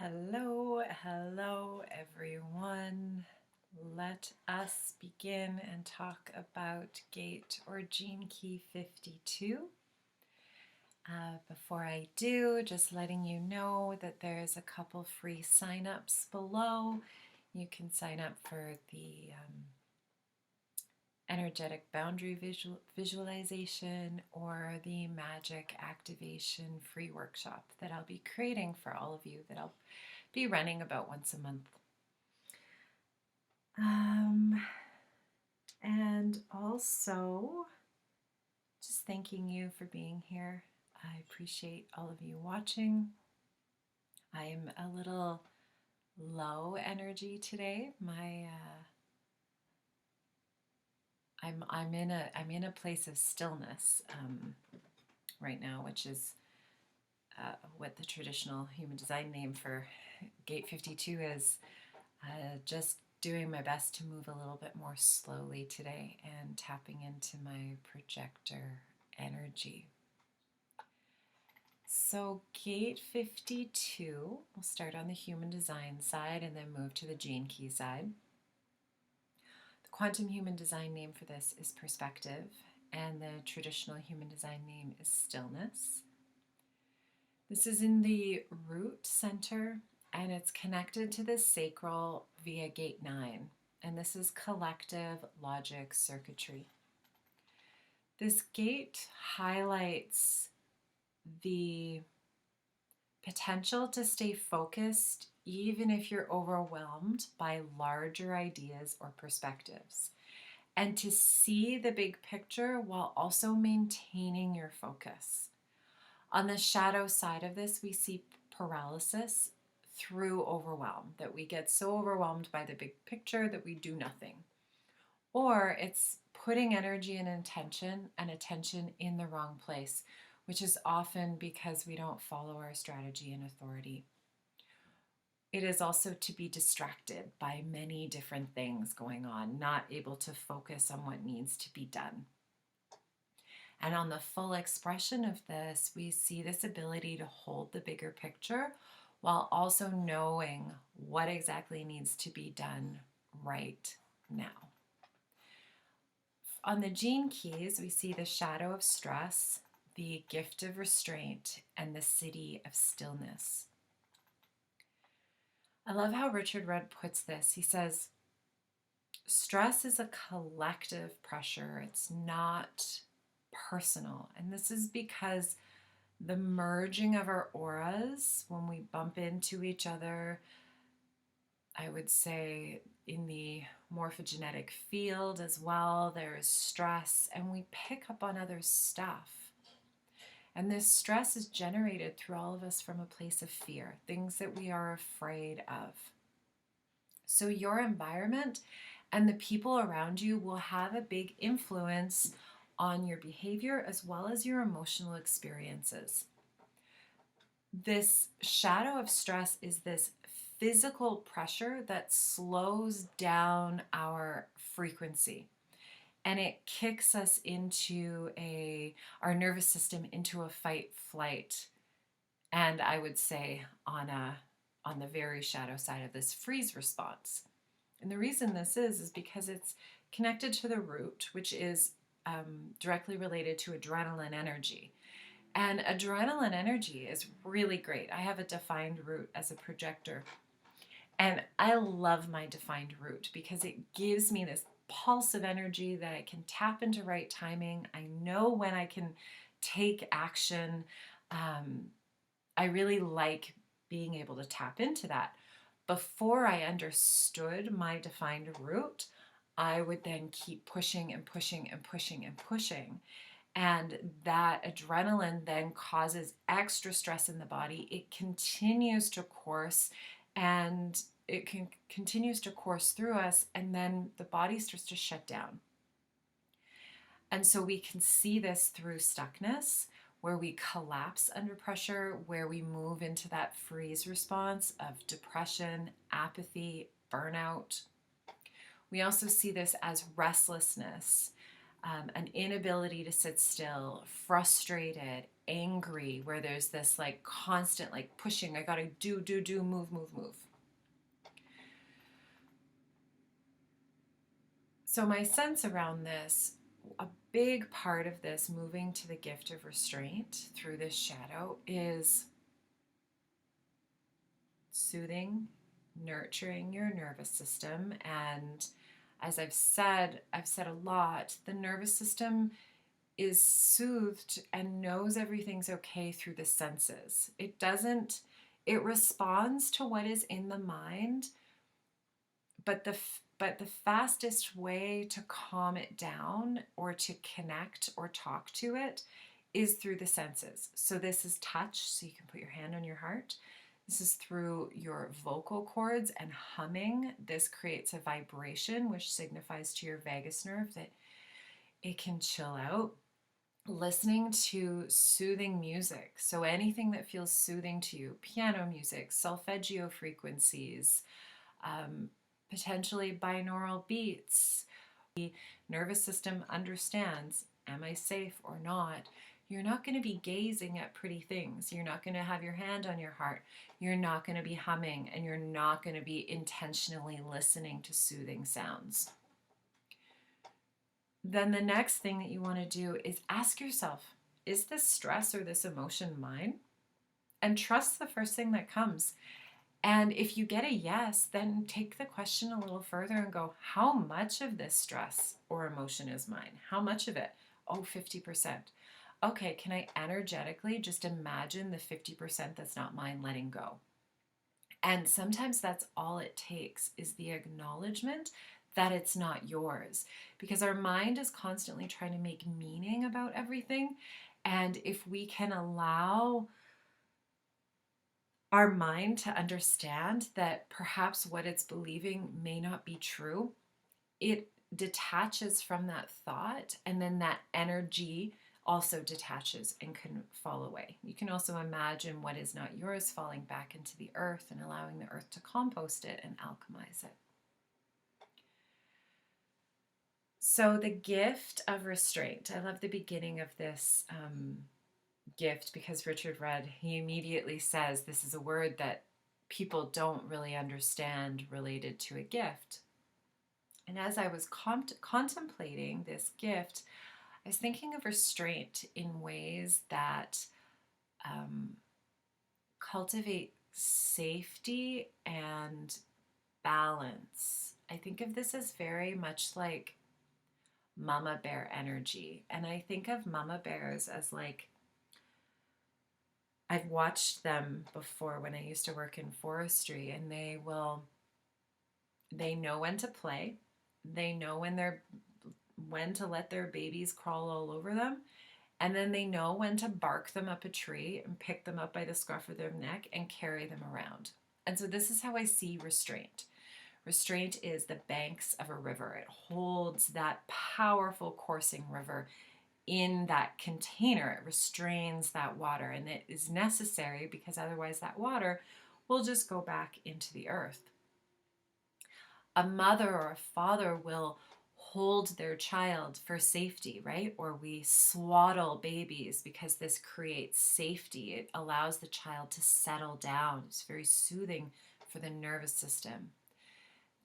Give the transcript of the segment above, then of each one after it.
Hello everyone. Let us begin and talk about gate or gene key 52. Before I do, just letting you know that there's a couple free sign-ups below. You can sign up for the energetic boundary visualization or the magic activation free workshop that I'll be creating for all of you that I'll be running about once a month. And also, just thanking you for being here. I appreciate all of you watching. I'm a little low energy today. I'm in a place of stillness right now, which is what the traditional human design name for Gate 52 is. Just doing my best to move a little bit more slowly today and tapping into my projector energy. So Gate 52, we'll start on the human design side and then move to the gene key side. The quantum human design name for this is perspective, and the traditional human design name is stillness. This is in the root center, and it's connected to the sacral via gate 9, and this is collective logic circuitry. This gate highlights the potential to stay focused even if you're overwhelmed by larger ideas or perspectives, and to see the big picture while also maintaining your focus. On the shadow side of this, we see paralysis through overwhelm, that we get so overwhelmed by the big picture that we do nothing. Or it's putting energy and attention in the wrong place, which is often because we don't follow our strategy and authority. It is also to be distracted by many different things going on, not able to focus on what needs to be done. And on the full expression of this, we see this ability to hold the bigger picture while also knowing what exactly needs to be done right now. On the gene keys, we see the shadow of stress, the gift of restraint, and the Siddhi of Stillness. I love how Richard Rudd puts this. He says, stress is a collective pressure. It's not personal. And this is because the merging of our auras, when we bump into each other, I would say in the morphogenetic field as well, there is stress, and we pick up on others' stuff. And this stress is generated through all of us from a place of fear, things that we are afraid of. So your environment and the people around you will have a big influence on your behavior as well as your emotional experiences. This shadow of stress is this physical pressure that slows down our frequency. And it kicks us into our nervous system into a fight flight. And I would say on the very shadow side of this, freeze response. And the reason this is because it's connected to the root, which is directly related to adrenaline energy. And adrenaline energy is really great. I have a defined root as a projector. And I love my defined root because it gives me this pulse of energy that I can tap into right timing. I know when I can take action. I really like being able to tap into that. Before I understood my defined root, I would then keep pushing and pushing and pushing and pushing. And that adrenaline then causes extra stress in the body. It continues to course, and it continues to course through us, and then the body starts to shut down. And so we can see this through stuckness, where we collapse under pressure, where we move into that freeze response of depression, apathy, burnout. We also see this as restlessness. an inability to sit still, frustrated, angry, where there's this like constant like pushing, I gotta do, move, move, move. So my sense around this, a big part of this moving to the gift of restraint through this shadow is soothing, nurturing your nervous system. And as I've said a lot, the nervous system is soothed and knows everything's okay through the senses. It responds to what is in the mind, but the fastest way to calm it down or to connect or talk to it is through the senses. So this is touch, so you can put your hand on your heart. This is through your vocal cords and humming. This creates a vibration which signifies to your vagus nerve that it can chill out. Listening to soothing music, so anything that feels soothing to you, piano music, solfeggio frequencies, potentially binaural beats. The nervous system understands, am I safe or not? You're not going to be gazing at pretty things. You're not going to have your hand on your heart. You're not going to be humming, and you're not going to be intentionally listening to soothing sounds. Then the next thing that you want to do is ask yourself, is this stress or this emotion mine? And trust the first thing that comes. And if you get a yes, then take the question a little further and go, how much of this stress or emotion is mine? How much of it? Oh, 50%. Okay, can I energetically just imagine the 50% that's not mine letting go? And sometimes that's all it takes, is the acknowledgement that it's not yours, because our mind is constantly trying to make meaning about everything. And if we can allow our mind to understand that perhaps what it's believing may not be true, it detaches from that thought, and then that energy also detaches and can fall away. You can also imagine what is not yours falling back into the earth and allowing the earth to compost it and alchemize it. So the gift of restraint. I love the beginning of this gift, because Richard Rudd, he immediately says this is a word that people don't really understand related to a gift. And as I was contemplating this gift, I was thinking of restraint in ways that cultivate safety and balance. I think of this as very much like mama bear energy. And I think of mama bears as like, I've watched them before when I used to work in forestry, and they know when to play. They know when to let their babies crawl all over them. And then they know when to bark them up a tree and pick them up by the scruff of their neck and carry them around. And so this is how I see restraint. Restraint is the banks of a river. It holds that powerful coursing river in that container. It restrains that water, and it is necessary because otherwise that water will just go back into the earth. A mother or a father will hold their child for safety, right? Or we swaddle babies because this creates safety. It allows the child to settle down. It's very soothing for the nervous system.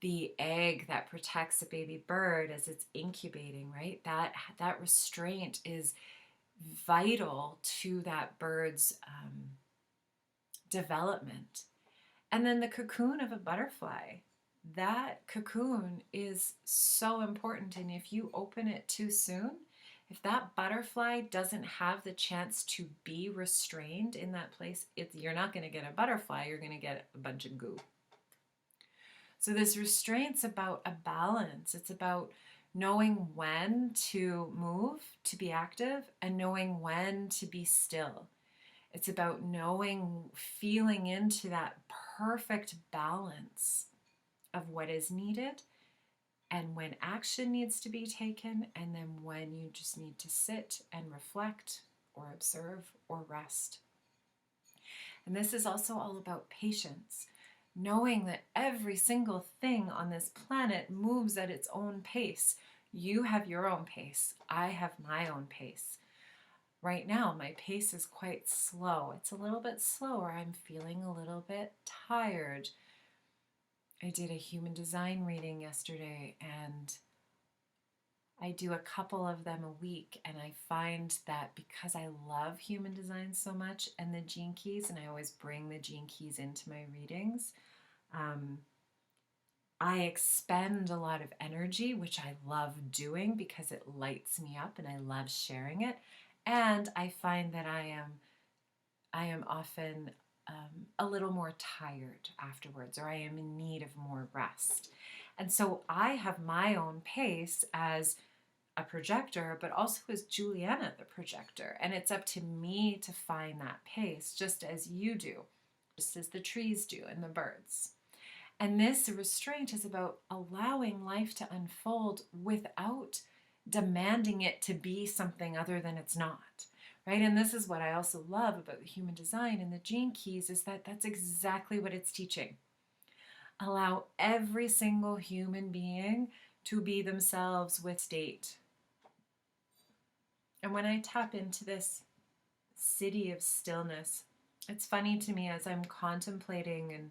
The egg that protects a baby bird as it's incubating, right? That restraint is vital to that bird's development. And then the cocoon of a butterfly, that cocoon is so important. And if you open it too soon, if that butterfly doesn't have the chance to be restrained in that place, you're not going to get a butterfly, you're going to get a bunch of goo. So this restraint's about a balance. It's about knowing when to move, to be active, and knowing when to be still. It's about feeling into that perfect balance of what is needed and when action needs to be taken, and then when you just need to sit and reflect or observe or rest. And this is also all about patience. Knowing that every single thing on this planet moves at its own pace. You have your own pace. I have my own pace. Right now, my pace is quite slow. It's a little bit slower. I'm feeling a little bit tired. I did a human design reading yesterday, and I do a couple of them a week, and I find that because I love human design so much and the gene keys, and I always bring the gene keys into my readings, um, I expend a lot of energy, which I love doing because it lights me up and I love sharing it. And I find that I am often a little more tired afterwards, or I am in need of more rest. And so I have my own pace as a projector, but also as Juliana, the projector. And it's up to me to find that pace, just as you do, just as the trees do and the birds. And this restraint is about allowing life to unfold without demanding it to be something other than it's not. Right? And this is what I also love about the human design and the gene keys, is that that's exactly what it's teaching. Allow every single human being to be themselves with state. And when I tap into this Siddhi of Stillness, it's funny to me as I'm contemplating and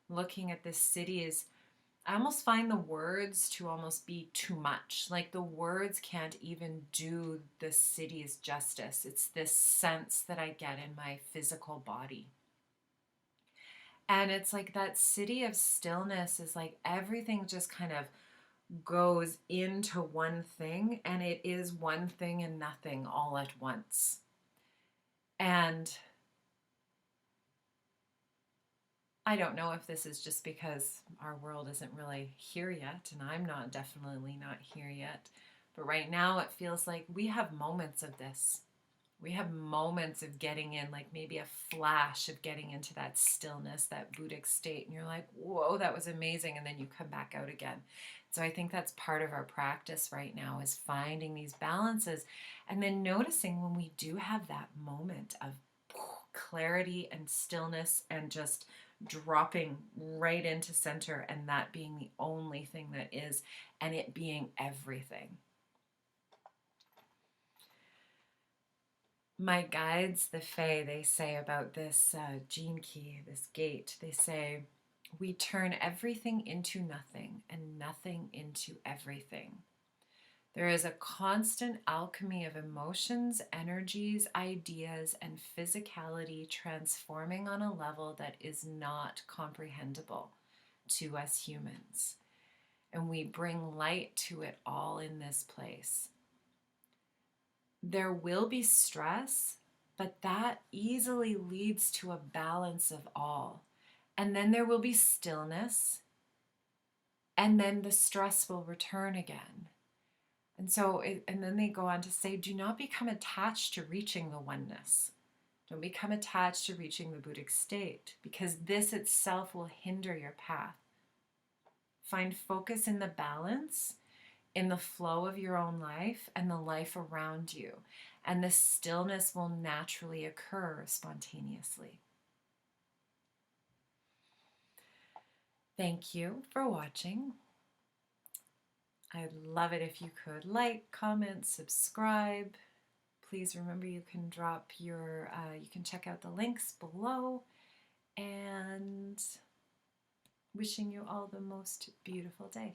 looking at this Siddhi, is I almost find the words to almost be too much. Like the words can't even do the Siddhi's justice. It's this sense that I get in my physical body. And it's like that Siddhi of Stillness is like everything just kind of goes into one thing, and it is one thing and nothing all at once. And I don't know if this is just because our world isn't really here yet, and I'm definitely not here yet. But right now it feels like we have moments of this. We have moments of getting in, like maybe a flash of getting into that stillness, that Buddhic state, and you're like, whoa, that was amazing. And then you come back out again. So I think that's part of our practice right now, is finding these balances and then noticing when we do have that moment of clarity and stillness and just dropping right into center, and that being the only thing that is, and it being everything. My guides, the Fae, they say about this gene key, this gate, they say, we turn everything into nothing and nothing into everything. There is a constant alchemy of emotions, energies, ideas, and physicality transforming on a level that is not comprehensible to us humans. And we bring light to it all in this place. There will be stress, but that easily leads to a balance of all. And then there will be stillness, and then the stress will return again. And so, and then they go on to say, do not become attached to reaching the oneness. Don't become attached to reaching the Buddhic state, because this itself will hinder your path. Find focus in the balance, in the flow of your own life and the life around you. And the stillness will naturally occur spontaneously. Thank you for watching. I'd love it if you could like, comment, subscribe. Please remember you can drop your, you can check out the links below. And wishing you all the most beautiful day.